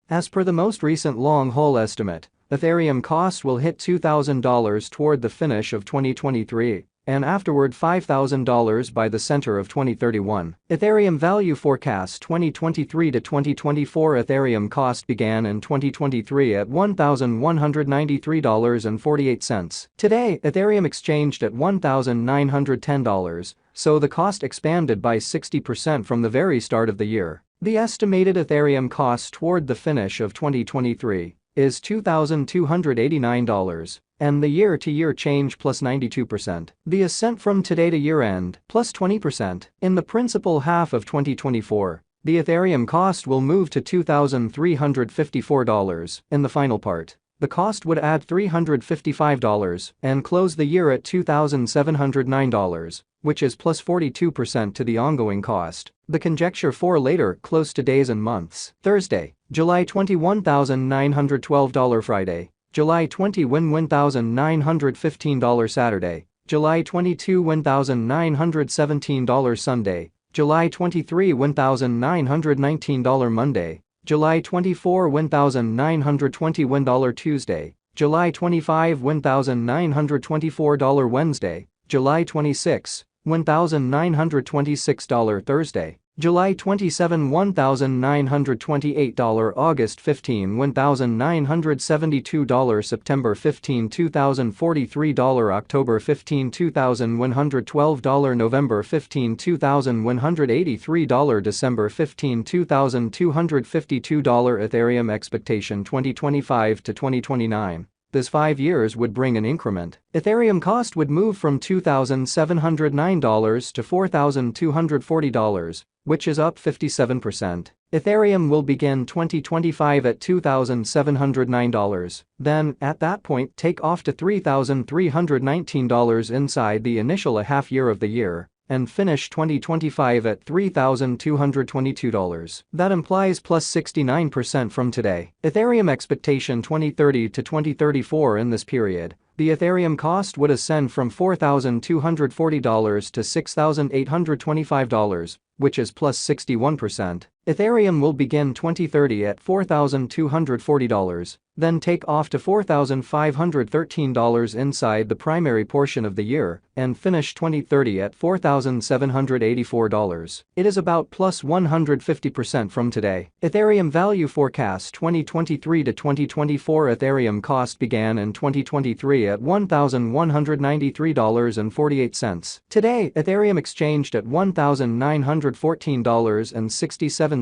As per the most recent long-haul estimate, Ethereum cost will hit $2,000 toward the finish of 2023 and afterward $5,000 by the center of 2031. Ethereum value forecast 2023 to 2024. Ethereum cost began in 2023 at $1,193.48. Today, Ethereum exchanged at $1,910, so the cost expanded by 60% from the very start of the year. The estimated Ethereum cost toward the finish of 2023 is $2,289, and the year-to-year change plus 92%. The ascent from today to year-end plus 20%. In the principal half of 2024, the Ethereum cost will move to $2,354. In the final part, the cost would add $355 and close the year at $2,709, which is plus 42% to the ongoing cost. The conjecture for later close to days and months. Thursday, July 20, $1,912. Friday, July 20, $1,915. Saturday, July 22, $1,917. Sunday, July 23, $1,919. Monday, July 24, $1,921. Tuesday, July 25, $1,924. Wednesday, July 26, $1,926. Thursday, July 27, $1,928. August 15, $1,972. September 15, $2,043. October 15, $2,112. November 15, $2,183. December 15, $2,252. Ethereum expectation 2025 to 2029. This 5 years would bring an increment. Ethereum cost would move from $2,709 to $4,240, which is up 57%. Ethereum will begin 2025 at $2,709, then, at that point, take off to $3,319 inside the initial half year of the year, and finish 2025 at $3,222. That implies plus 69% from today. Ethereum expectation 2030 to 2034. In this period, the Ethereum cost would ascend from $4,240 to $6,825, which is plus 61%. Ethereum will begin 2030 at $4,240, then take off to $4,513 inside the primary portion of the year, and finish 2030 at $4,784. It is about plus 150% from today. Ethereum value forecast 2023 to 2024. Ethereum cost began in 2023 at $1,193.48. Today, Ethereum exchanged at $1,914.67,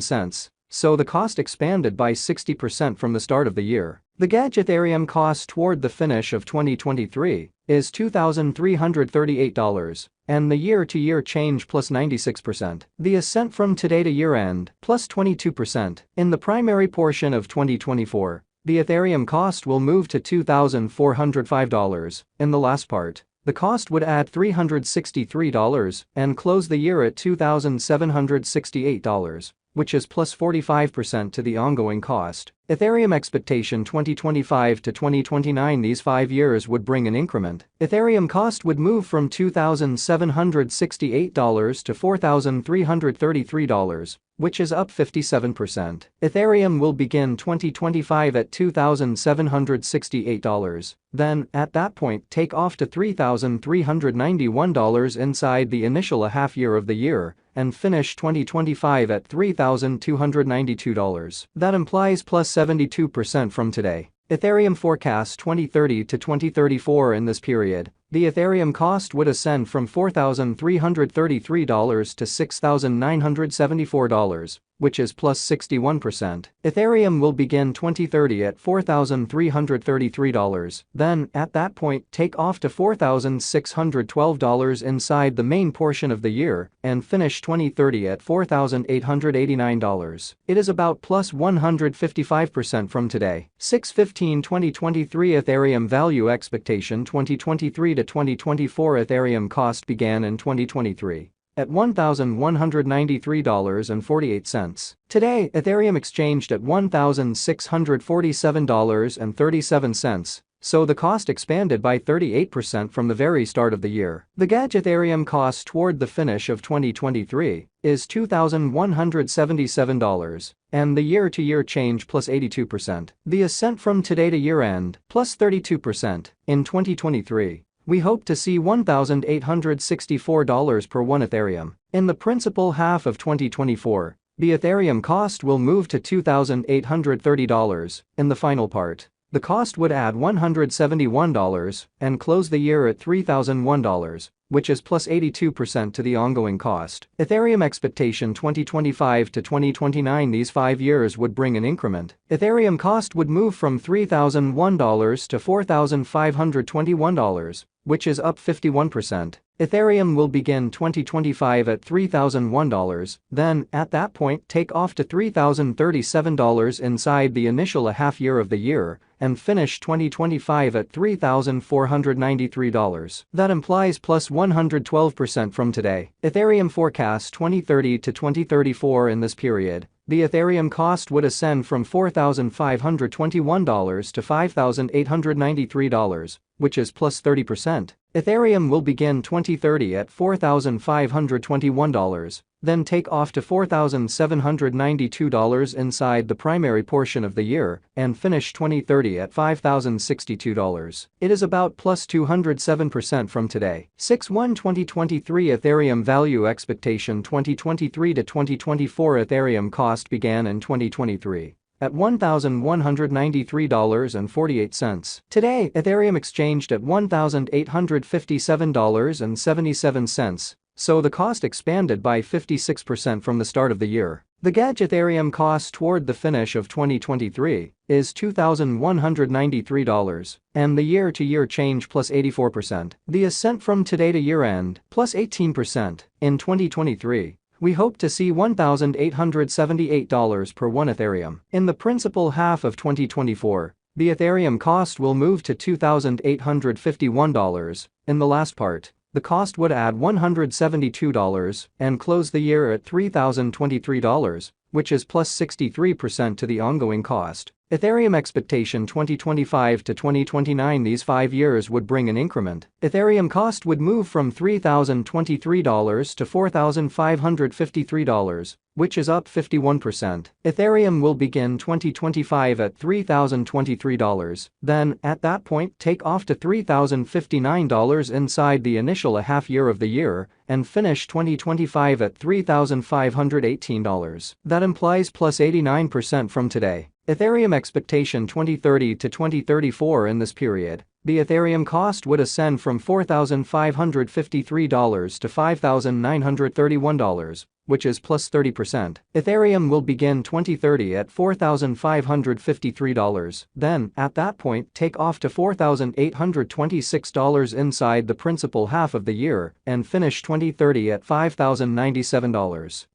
so the cost expanded by 60% from the start of the year. The gauge Ethereum cost toward the finish of 2023 is $2,338, and the year-to-year change plus 96%. The ascent from today to year-end plus 22%. In the primary portion of 2024, the Ethereum cost will move to $2,405. In the last part, the cost would add $363 and close the year at $2,768, which is plus 45% to the ongoing cost. Ethereum expectation 2025 to 2029. These 5 years would bring an increment. Ethereum cost would move from $2,768 to $4,333, which is up 57%. Ethereum will begin 2025 at $2,768, then, at that point, take off to $3,391 inside the initial half year of the year, and finish 2025 at $3,292. That implies plus 72% from today. Ethereum forecast 2030 to 2034. In this period, the Ethereum cost would ascend from $4,333 to $6,974, which is plus 61%. Ethereum will begin 2030 at $4,333, then, at that point, take off to $4,612 inside the main portion of the year, and finish 2030 at $4,889. It is about plus 155% from today. 6/15/2023 Ethereum value expectation 2023 to 2024. Ethereum cost began in 2023 at $1,193.48. Today, Ethereum exchanged at $1,647.37, so the cost expanded by 38% from the very start of the year. The gauge Ethereum cost toward the finish of 2023 is $2,177, and the year-to-year change plus 82%. The ascent from today to year-end plus 32%. In 2023, we hope to see $1,864 per 1 Ethereum. In the principal half of 2024, the Ethereum cost will move to $2,830. In the final part, the cost would add $171 and close the year at $3,001, which is plus 82% to the ongoing cost. Ethereum expectation 2025 to 2029. These 5 years would bring an increment. Ethereum cost would move from $3,001 to $4,521, which is up 51%. Ethereum will begin 2025 at $3,001, then, at that point, take off to $3,037 inside the initial half year of the year, and finish 2025 at $3,493. That implies plus 112% from today. Ethereum forecast 2030 to 2034. In this period, the Ethereum cost would ascend from $4,521 to $5,893, which is plus 30%. Ethereum will begin 2030 at $4,521, then take off to $4,792 inside the primary portion of the year, and finish 2030 at $5,062. It is about plus 207% from today. 6/1/2023 Ethereum value expectation 2023 to 2024. Ethereum cost began in 2023 at $1,193.48. Today, Ethereum exchanged at $1,857.77, so the cost expanded by 56% from the start of the year. The gauge Ethereum cost toward the finish of 2023 is $2,193, and the year-to-year change plus 84%. The ascent from today to year-end plus 18%. In 2023, we hope to see $1,878 per 1 Ethereum. In the principal half of 2024, the Ethereum cost will move to $2,851. In the last part, the cost would add $172 and close the year at $3,023, which is plus 63% to the ongoing cost. Ethereum expectation 2025 to 2029. These 5 years would bring an increment. Ethereum cost would move from $3,023 to $4,553, which is up 51%. Ethereum will begin 2025 at $3,023, then, at that point, take off to $3,059 inside the initial half year of the year, and finish 2025 at $3,518. That implies plus 89% from today. Ethereum expectation 2030 to 2034. In this period, the Ethereum cost would ascend from $4,553 to $5,931, which is plus 30%. Ethereum will begin 2030 at $4,553, then, at that point, take off to $4,826 inside the principal half of the year, and finish 2030 at $5,097.